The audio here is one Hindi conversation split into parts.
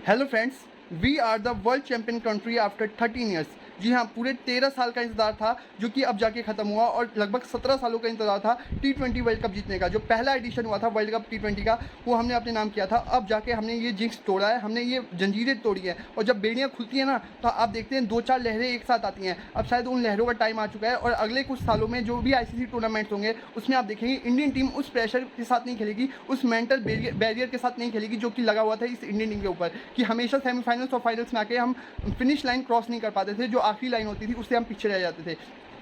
Hello friends, we are the world champion country after 13 years. जी हाँ, पूरे 13 साल का इंतजार था जो कि अब जाके ख़त्म हुआ और लगभग 17 सालों का इंतजार था T20 वर्ल्ड कप जीतने का। जो पहला एडिशन हुआ था वर्ल्ड कप T20 का, वो हमने अपने नाम किया था। अब जाके हमने ये जिंक्स तोड़ा है, हमने ये जंजीरें तोड़ी है। और जब बेड़ियाँ खुलती हैं ना, तो आप देखते हैं 2-4 लहरें एक साथ आती हैं। अब शायद उन लहरों का टाइम आ चुका है और अगले कुछ सालों में जो भी ICC टूर्नामेंट्स होंगे, उसमें आप देखेंगे इंडियन टीम उस प्रेशर के साथ नहीं खेलेगी, उस मेंटल बैरियर के साथ नहीं खेलेगी जो कि लगा हुआ था इस इंडियन टीम के ऊपर, कि हमेशा सेमीफाइनल्स और फाइनल्स में आके हम फिनिश लाइन क्रॉस नहीं कर पाते थे। जो आखिरी लाइन होती थी उससे हम पीछे रह जाते थे।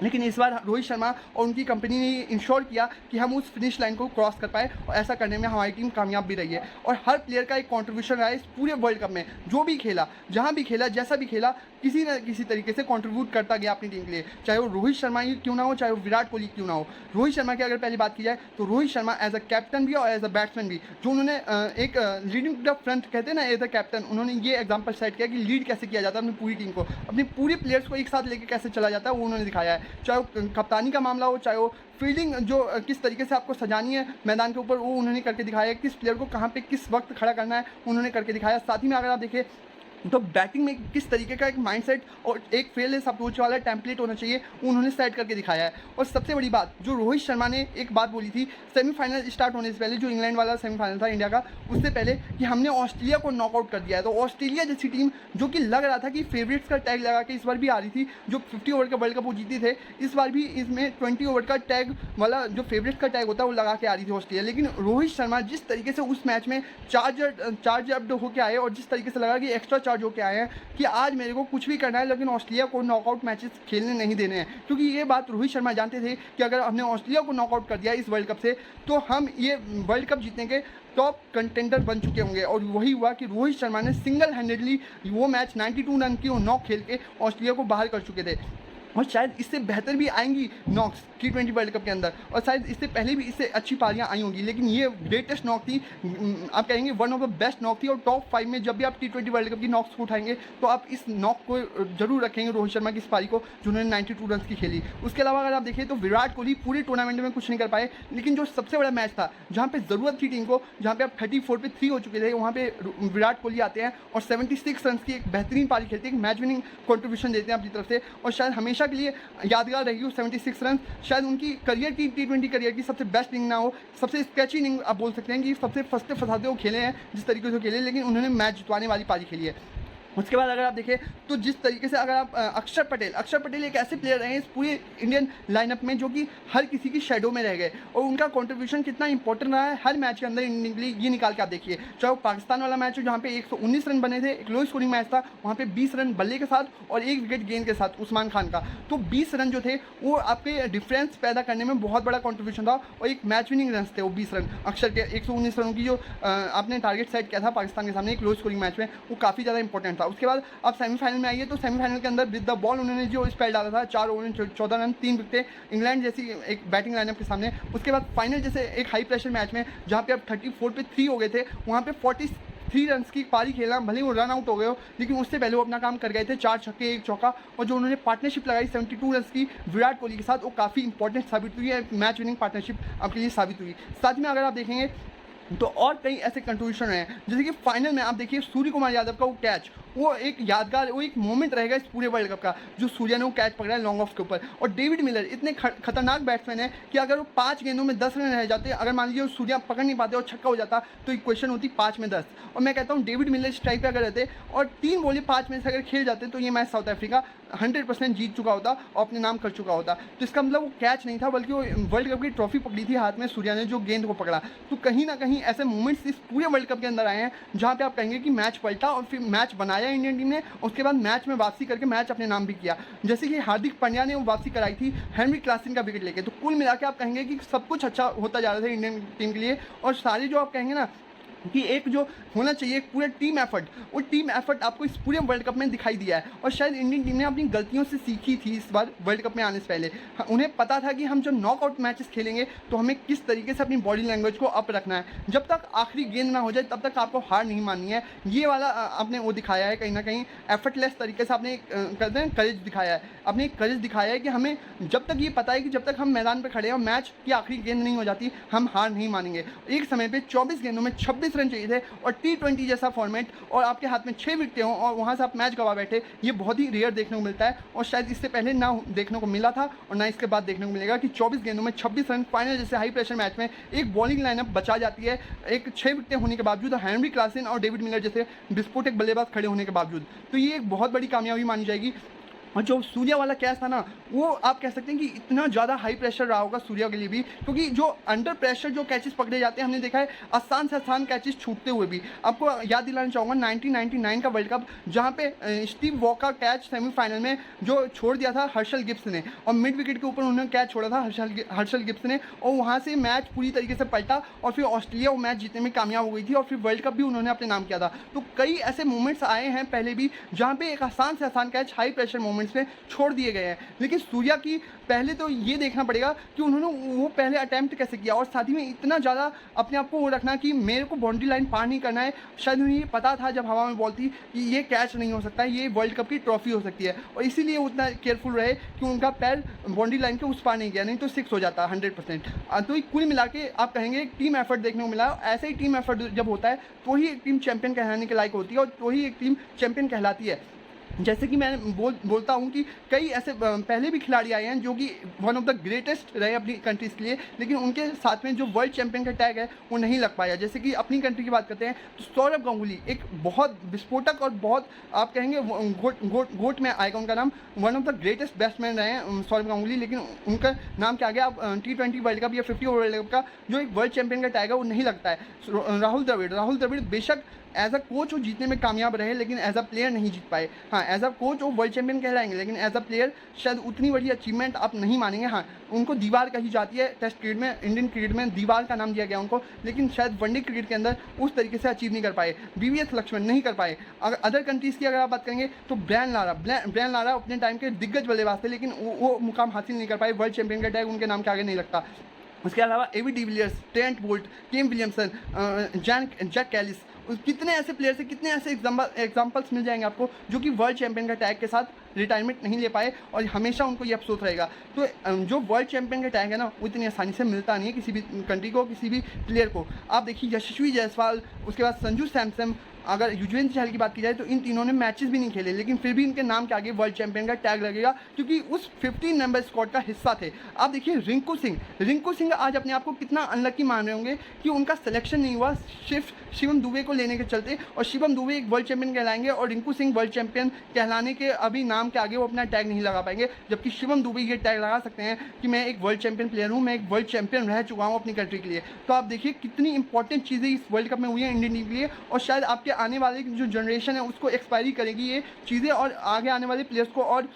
लेकिन इस बार रोहित शर्मा और उनकी कंपनी ने इंश्योर किया कि हम उस फिनिश लाइन को क्रॉस कर पाए, और ऐसा करने में हमारी टीम कामयाब भी रही है। और हर प्लेयर का एक कंट्रीब्यूशन रहा है इस पूरे वर्ल्ड कप में। जो भी खेला, जहां भी खेला, जैसा भी खेला, किसी न किसी तरीके से कंट्रीब्यूट करता गया अपनी टीम के लिए। चाहे वो रोहित शर्मा ही क्यों ना हो, चाहे वो विराट कोहली क्यों ना हो। रोहित शर्मा की अगर पहली बात की जाए तो Rohit Sharma as a captain भी और एज अ बैट्समैन भी, जो उन्होंने एक लीडिंग द फ्रंट कहते हैं ना, एज अ कैप्टन उन्होंने ये एग्जाम्पल सेट किया कि लीड कैसे किया जाता है अपनी पूरी टीम को, अपनी पूरी प्लेयर्स को एक साथ लेके कैसे चला जाता है, वो उन्होंने दिखाया है। चाहे वो कप्तानी का मामला हो, चाहे वो फील्डिंग जो किस तरीके से आपको सजानी है मैदान के ऊपर, वो उन्होंने करके दिखाया है। किस प्लेयर को कहाँ पे किस वक्त खड़ा करना है, उन्होंने करके दिखाया। साथ ही में अगर आप देखें तो बैटिंग में किस तरीके का एक माइंडसेट और एक फेयरलेस अप्रोच वाला टेम्पलेट होना चाहिए, उन्होंने सेट करके दिखाया है। और सबसे बड़ी बात, जो रोहित शर्मा ने एक बात बोली थी सेमीफाइनल स्टार्ट होने से पहले, जो इंग्लैंड वाला सेमीफाइनल था इंडिया का, उससे पहले, कि हमने ऑस्ट्रेलिया को नॉकआउट कर दिया है। तो ऑस्ट्रेलिया जैसी टीम जो कि लग रहा था कि फेवरेट्स का टैग लगा के इस बार भी आ रही थी, जो 50 ओवर का वर्ल्ड कप वो जीते थे, इस बार भी इसमें 20 ओवर का टैग वाला जो फेवरेट्स का टैग होता है वो लगा के आ रही थी ऑस्ट्रेलिया। लेकिन रोहित शर्मा जिस तरीके से उस मैच में चार्ज अप होकर आए, और जिस तरीके से लगा कि एक्स्ट्रा चार्ज होकर आए हैं कि आज मेरे को कुछ भी करना है लेकिन ऑस्ट्रेलिया को नॉकआउट मैचेस खेलने नहीं देने हैं। क्योंकि ये बात रोहित शर्मा जानते थे कि अगर हमने ऑस्ट्रेलिया को नॉकआउट कर दिया इस वर्ल्ड कप से, तो हम ये वर्ल्ड कप जीतने के टॉप कंटेंडर बन चुके होंगे। और वही हुआ कि रोहित शर्मा ने सिंगल हैंडेडली वो मैच 92 रन की नॉक खेल के ऑस्ट्रेलिया को बाहर कर चुके थे। और शायद इससे बेहतर भी आएंगी नॉक्स T20 वर्ल्ड कप के अंदर, और शायद इससे पहले भी इससे अच्छी पारियां आई होंगी, लेकिन ये ग्रेटेस्ट नॉक थी। आप कहेंगे one of the best knock थी। और टॉप 5 में जब भी आप T20 वर्ल्ड कप की नॉक्स को उठाएंगे तो आप इस नॉक को जरूर रखेंगे, रोहित शर्मा की इस पारी को जिन्होंने 92 रन की खेली। उसके अलावा अगर आप देखें तो विराट कोहली पूरे टूर्नामेंट में कुछ नहीं कर पाए, लेकिन जो सबसे बड़ा मैच था जहाँ पे ज़रूरत थी टीम को, जहाँ पे आप 34 पे 3 हो चुके थे, वहाँ पे विराट कोहली आते हैं और 76 रन की एक बेहतरीन पारी खेलते हैं, एक मैच विनिंग कॉन्ट्रीब्यूशन देते हैं अपनी तरफ से। और शायद हमेशा के लिए यादगार रहेगी वो 76 रन। शायद उनकी करियर की T20 करियर की सबसे बेस्ट इनिंग ना हो, सबसे स्केची इनिंग आप बोल सकते हैं कि सबसे फंसते फंसाते वो खेले हैं जिस तरीके से खेले, लेकिन उन्होंने मैच जितवाने वाली पारी खेली है। उसके बाद अगर आप देखें तो जिस तरीके से अगर आप अक्षर पटेल एक ऐसे प्लेयर रहे हैं इस पूरे इंडियन लाइनअप में जो कि हर किसी की शेडो में रह गए, और उनका कंट्रीब्यूशन कितना इंपॉर्टेंट रहा है हर मैच के अंदर इंडियन के लिए, ये निकाल के आप देखिए। चाहे वो पाकिस्तान वाला मैच हो जहाँ पे 119 रन बने थे, एक लो स्कोरिंग मैच था, वहाँ पे 20 रन बल्ले के साथ और 1 विकेट गेंद के साथ उस्मान खान का, तो 20 रन जो थे वो आपके डिफरेंस पैदा करने में बहुत बड़ा कॉन्ट्रीब्यूशन था। और एक मैच विनिंग रन थे वो 20 रन अक्षर के 119 रनों की जो आपने टारगेट सेट किया था पाकिस्तान के सामने एक लो स्कोरिंग मैच में, वो काफ़ी ज़्यादा इंपॉर्टेंट था। उसके बाद आप सेमीफाइनल में आइए तो सेमीफाइनल के अंदर विद द बॉल उन्होंने जो स्पेल डाला था, 4 ओवर में 14 रन 3 विकेट, इंग्लैंड जैसी एक बैटिंग लाइनअप के सामने। उसके बाद फाइनल जैसे एक हाई प्रेशर मैच में जहाँ पे आप 34 पे 3 हो गए थे, वहाँ पे 43 रन की पारी खेलना, भले ही वो रन आउट हो गए हो, लेकिन उससे पहले वो अपना काम कर गए थे, 4 छक्के 1 चौका, और जो उन्होंने पार्टनरशिप लगाई 72 रन की विराट कोहली के साथ, वो काफ़ी इंपॉर्टेंट साबित हुई है, मैच विनिंग पार्टनरशिप आपके लिए साबित हुई। साथ में अगर आप देखेंगे तो और कई ऐसे कंट्रीब्यूशन रहे हैं, जैसे कि फाइनल में आप देखिए सूर्य कुमार यादव का वो कैच, वो एक यादगार, वो एक मोमेंट रहेगा इस पूरे वर्ल्ड कप का, जो सूर्या ने वो कैच पकड़ा है लॉन्ग ऑफ के ऊपर। और डेविड मिलर इतने खतरनाक बैट्समैन है कि अगर वो 5 गेंदों में 10 रन रह जाते, अगर मान लीजिए सूर्या पकड़ नहीं पाते और छक्का हो जाता, तो इक्वेशन होती 5 में 10। और मैं कहता हूँ डेविड मिलर स्ट्राइक पे अगर रहते और 3 बॉलें 5 में से अगर खेल जाते, तो ये मैच साउथ अफ्रीका 100% जीत चुका होता और अपने नाम कर चुका होता। तो इसका मतलब वो कैच नहीं था, बल्कि वो वर्ल्ड कप की ट्रॉफी पकड़ी थी हाथ में सूर्या ने, जो गेंद को पकड़ा। तो कहीं ना कहीं ऐसे मोमेंट्स इस पूरे वर्ल्ड कप के अंदर आए हैं जहाँ पे आप कहेंगे कि मैच पलटा और फिर मैच बनाया इंडियन टीम ने, उसके बाद मैच में वापसी करके मैच अपने नाम भी किया। जैसे कि हार्दिक पांड्या ने वो वापसी कराई थी हेनरी क्लासन का विकेट लेके। तो कुल मिला के आप कहेंगे कि सब कुछ अच्छा होता जा रहा था इंडियन टीम के लिए। और सारे जो आप कहेंगे ना कि एक जो होना चाहिए एक पूरा टीम एफर्ट, वो टीम एफर्ट आपको इस पूरे वर्ल्ड कप में दिखाई दिया है। और शायद इंडियन टीम ने अपनी गलतियों से सीखी थी इस बार वर्ल्ड कप में आने से पहले। उन्हें पता था कि हम जब नॉकआउट मैचेस खेलेंगे तो हमें किस तरीके से अपनी बॉडी लैंग्वेज को अप रखना है। जब तक आखिरी गेंद ना हो जाए तब तक आपको हार नहीं माननी है। ये वाला आपने वो दिखाया है, कहीं ना कहीं एफर्टलेस तरीके से आपने कहते हैं करेज दिखाया है, आपने एक करेज दिखाया है कि हमें जब तक ये पता है कि जब तक हम मैदान पर खड़े हैं और मैच की आखिरी गेंद नहीं हो जाती, हम हार नहीं मानेंगे। एक समय पर 24 गेंदों में 26 26 रन चाहिए थे और T20 जैसा फॉर्मेट और आपके हाथ में 6 विकेटें हों और वहाँ से आप मैच गवा बैठे, ये बहुत ही रेयर देखने को मिलता है और शायद इससे पहले ना देखने को मिला था और ना इसके बाद देखने को मिलेगा कि 24 गेंदों में 26 रन फाइनल जैसे हाई प्रेशर मैच में एक बॉलिंग लाइनअप बचा जाती है, एक 6 विकेटें होने के बावजूद, हेनरी क्लासन और डेविड मिलर जैसे विस्फोटक बल्लेबाज खड़े होने के बावजूद। तो ये एक बहुत बड़ी कामयाबी मानी जाएगी। और जो सूर्या वाला कैच था ना, वो आप कह सकते हैं कि इतना ज़्यादा हाई प्रेशर रहा होगा सूर्या के लिए भी, क्योंकि जो अंडर प्रेशर जो कैचेस पकड़े जाते हैं हमने देखा है आसान से आसान कैचेस छूटते हुए भी। आपको याद दिलाना चाहूँगा 1999 का वर्ल्ड कप जहाँ पे स्टीव वॉ का कैच सेमीफाइनल में जो छोड़ दिया था हर्षल गिब्स ने और मिड विकेट के ऊपर उन्होंने कैच छोड़ा था हर्षल गिब्स ने और वहाँ से मैच पूरी तरीके से पलटा और फिर ऑस्ट्रेलिया वो मैच जीतने में कामयाब हो गई थी और फिर वर्ल्ड कप भी उन्होंने अपने नाम किया था। तो कई ऐसे मोमेंट्स आए हैं पहले भी जहाँ पे एक आसान से आसान कैच हाई प्रेशर मोमेंट्स में छोड़ दिए गए हैं। लेकिन सूर्या की पहले तो ये देखना पड़ेगा कि उन्होंने वो पहले अटैम्प्ट कैसे किया और साथ ही में इतना ज़्यादा अपने आप को वो रखना कि मेरे को बाउंड्री लाइन पार नहीं करना है। शायद उन्हें ये पता था जब हवा में बॉल थी कि ये कैच नहीं हो सकता है, ये वर्ल्ड कप की ट्रॉफी हो सकती है और इसीलिए उतना केयरफुल रहे कि उनका पैर बाउंड्री लाइन के उस पार नहीं गया, नहीं तो 6 हो जाता 100%। तो कुल मिला के आप कहेंगे टीम एफर्ट देखने को मिला। ऐसे ही टीम एफर्ट जब होता है तो ही एक टीम चैंपियन कहलाने के लायक होती है और तो ही एक टीम चैंपियन कहलाती है। जैसे कि मैं बोलता हूँ कि कई ऐसे पहले भी खिलाड़ी आए हैं जो कि वन ऑफ द ग्रेटेस्ट रहे अपनी कंट्रीज़ के लिए, लेकिन उनके साथ में जो वर्ल्ड चैंपियन का टैग है वो नहीं लग पाया। जैसे कि अपनी कंट्री की बात करते हैं तो सौरभ गांगुली एक बहुत विस्फोटक और बहुत आप कहेंगे गोट में आएगा उनका नाम, one of the greatest batsman रहे हैं सौरभ गांगुली, लेकिन उनका नाम क्या आ गया अब T20 वर्ल्ड कप या 50 ओवर वर्ल्ड कप का जो एक वर्ल्ड चैंपियन का टैग है वो नहीं लगता है। राहुल द्रविड़ बेशक एज अ कोच वो जीतने में कामयाब रहे लेकिन एज अ प्लेयर नहीं जीत पाए। हाँ, एज अ कोच वो वर्ल्ड चैंपियन कहलाएंगे लेकिन एज अ प्लेयर शायद उतनी बड़ी अचीवमेंट आप नहीं मानेंगे। हाँ, उनको दीवार कही जाती है टेस्ट क्रिकेट में, इंडियन क्रिकेट में दीवार का नाम दिया गया उनको, लेकिन शायद वनडे क्रिकेट के अंदर उस तरीके से अचीव नहीं कर पाए। VVS लक्ष्मण नहीं कर पाए। अगर अदर कंट्रीज़ की अगर आप बात करेंगे तो ब्रायन लारा अपने टाइम के दिग्गज बल्लेबाज थे लेकिन वो मुकाम हासिल नहीं कर पाए, वर्ल्ड चैंपियन का टैग उनके नाम के आगे नहीं लगता। उसके अलावा AB डिविलियर्स, ट्रेंट बोल्ट, केम विलियमसन, जैक कैलिस, कितने ऐसे प्लेयर्स हैं, कितने ऐसे एग्जाम्पल्स मिल जाएंगे आपको जो कि वर्ल्ड चैंपियन का टैग के साथ रिटायरमेंट नहीं ले पाए और हमेशा उनको ये अफसोस रहेगा। तो जो वर्ल्ड चैंपियन का टैग है ना वो इतनी आसानी से मिलता नहीं है किसी भी कंट्री को, किसी भी प्लेयर को। आप देखिए यशस्वी जायसवाल, उसके बाद संजू सैमसन, अगर युजवेंद्र चहल की बात की जाए तो इन तीनों ने मैचेस भी नहीं खेले लेकिन फिर भी इनके नाम के आगे वर्ल्ड चैंपियन का टैग लगेगा क्योंकि उस 15 नंबर स्क्वाड का हिस्सा थे। आप देखिए रिंकू सिंह आज अपने आप को कितना अनलकी मान रहे होंगे कि उनका सिलेक्शन नहीं हुआ सिर्फ शिवम दुबे को लेने के चलते, और शिवम दुबे एक वर्ल्ड चैंपियन कहलाएंगे और रिंकू सिंह वर्ल्ड चैंपियन कहलाने के अभी नाम के आगे वो अपना टैग नहीं लगा पाएंगे, जबकि शिवम दुबे ये टैग लगा सकते हैं कि मैं एक वर्ल्ड चैंपियन प्लेयर हूँ, मैं एक वर्ल्ड चैंपियन रह चुका हूँ अपनी कंट्री के लिए। तो आप देखिए कितनी इंपॉर्टेंट चीज़ें इस वर्ल्ड कप में हुई हैं इंडियन टीम के लिए और शायद आपके आने वाले जो जनरेशन है उसको एक्सपायरी करेगी ये चीज़ें और आगे आने वाले प्लेयर्स को, और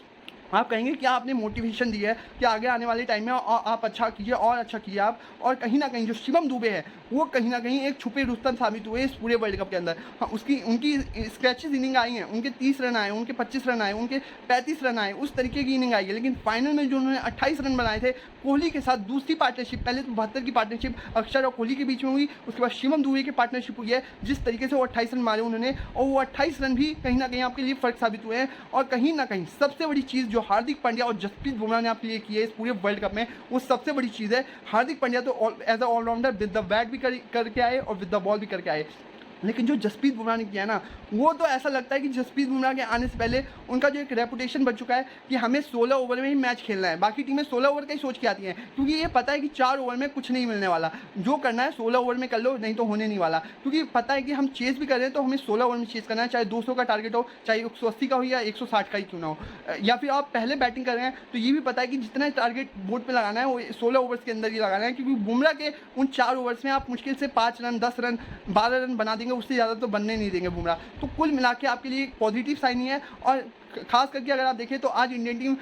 आप कहेंगे क्या आपने मोटिवेशन दी है कि आगे आने वाले टाइम में आप अच्छा कीजिए और अच्छा कीजिए आप। और कहीं ना कहीं जो शिवम दुबे है वो कहीं ना कहीं एक छुपे रुस्तम साबित हुए इस पूरे वर्ल्ड कप के अंदर। हाँ, उनकी स्क्रैचेस इनिंग आई हैं, उनके 30 रन आए, उनके 25 रन आए, उनके 35 रन आए, उस तरीके की इनिंग आई है, लेकिन फाइनल में जो उन्होंने 28 रन बनाए थे कोहली के साथ दूसरी पार्टनरशिप, पहले तो 72 की पार्टनरशिप अक्षर और कोहली के बीच में हुई, उसके बाद शिवम दुबे की पार्टनरशिप हुई है, जिस तरीके से वो 28 रन मारे उन्होंने और वो 28 रन भी कहीं ना कहीं आपके लिए फ़र्क साबित हुए हैं। और कहीं ना कहीं सबसे बड़ी चीज़ जो हार्दिक पांड्या और जसप्रीत बुमराह ने आपके लिए की है इस पूरे वर्ल्ड कप में, वो सबसे बड़ी चीज़ है। हार्दिक पांड्या तो as a all-rounder with the bat भी करके आए और विद द बॉल भी करके आए, लेकिन जो जसप्रीत बुमराह ने किया ना वो तो ऐसा लगता है कि जसप्रीत बुमराह के आने से पहले उनका जो एक रेपुटेशन बन चुका है कि हमें 16 ओवर में ही मैच खेलना है। बाकी टीमें 16 ओवर का ही सोच के आती हैं क्योंकि ये पता है कि 4 ओवर में कुछ नहीं मिलने वाला, जो करना है 16 ओवर में कर लो, नहीं तो होने नहीं वाला, क्योंकि पता है कि हम चेस भी कर रहे हैं तो हमें 16 ओवर में चेस करना है, चाहे 200 का टारगेट हो, चाहे 180 का हो या 160 का ही क्यों ना हो। या फिर आप पहले बैटिंग कर रहे हैं तो ये भी पता है कि जितना टारगेट बोर्ड पर लगाना है वो 16 ओवर्स के अंदर ही लगाना है, क्योंकि बुमराह के उन 4 ओवर्स में आप मुश्किल से 5 रन, 10 रन, 12 रन बना देंगे, उससे ज़्यादा तो बनने नहीं देंगे बुमराह। तो कुल मिला के आपके लिए एक पॉजिटिव साइन ही है। और खास करके अगर आप देखें तो आज इंडियन टीम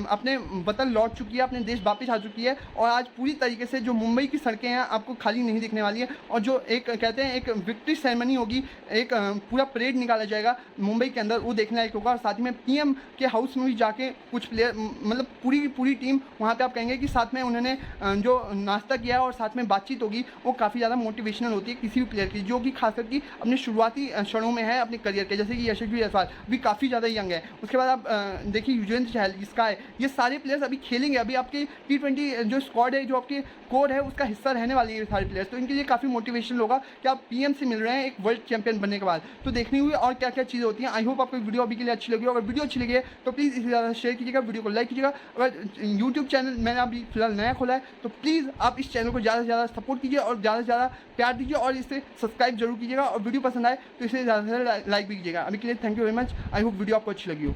अपने वतन लौट चुकी है, अपने देश वापस आ चुकी है और आज पूरी तरीके से जो मुंबई की सड़कें हैं आपको खाली नहीं दिखने वाली है और जो एक कहते हैं एक विक्ट्री सेरेमनी होगी, एक पूरा परेड निकाला जाएगा मुंबई के अंदर, वो देखने लायक होगा। और साथ ही में PM के हाउस में भी जाके कुछ प्लेयर मतलब पूरी टीम वहाँ पर आप कहेंगे कि साथ में उन्होंने जो नाश्ता किया और साथ में बातचीत होगी वो काफ़ी ज़्यादा मोटिवेशनल होती है किसी भी प्लेयर की, जो कि खास करके अपने शुरुआती क्षणों में है अपने करियर के। जैसे कि यशस्वी जायसवाल भी काफ़ी ज़्यादा यंग है, उसके बाद आप देखिए युजवेंद्र चहल, स्काई, ये सारे प्लेयर्स अभी खेलेंगे। अभी आपके T20 जो स्क्वाड है, जो आपके कोर है, उसका हिस्सा रहने वाले हैं ये सारे प्लेयर्स। तो इनके लिए काफ़ी मोटिवेशन होगा कि आप पीएम से मिल रहे हैं एक वर्ल्ड चैंपियन बनने के बाद। तो देखनी हुई और क्या क्या चीज़ें होती हैं। आई होप आपको वीडियो अभी के लिए अच्छी लगी हो। अगर वीडियो अच्छी लगी है तो प्लीज़ इसे ज़्यादा शेयर कीजिएगा, वीडियो को लाइक कीजिएगा। अगर यूट्यूब चैनल मैंने अभी फिलहाल नया खोला है तो प्लीज़ आप इस चैनल को ज़्यादा से ज़्यादा सपोर्ट कीजिए और ज़्यादा से ज़्यादा प्यार दीजिए और इसे सब्सक्राइब जरूर कीजिएगा। और वीडियो पसंद आए तो इसे ज़्यादा से ज़्यादा लाइक भी कीजिएगा। अभी के लिए thank you very much. I hope video आपको अच्छी लगी हो।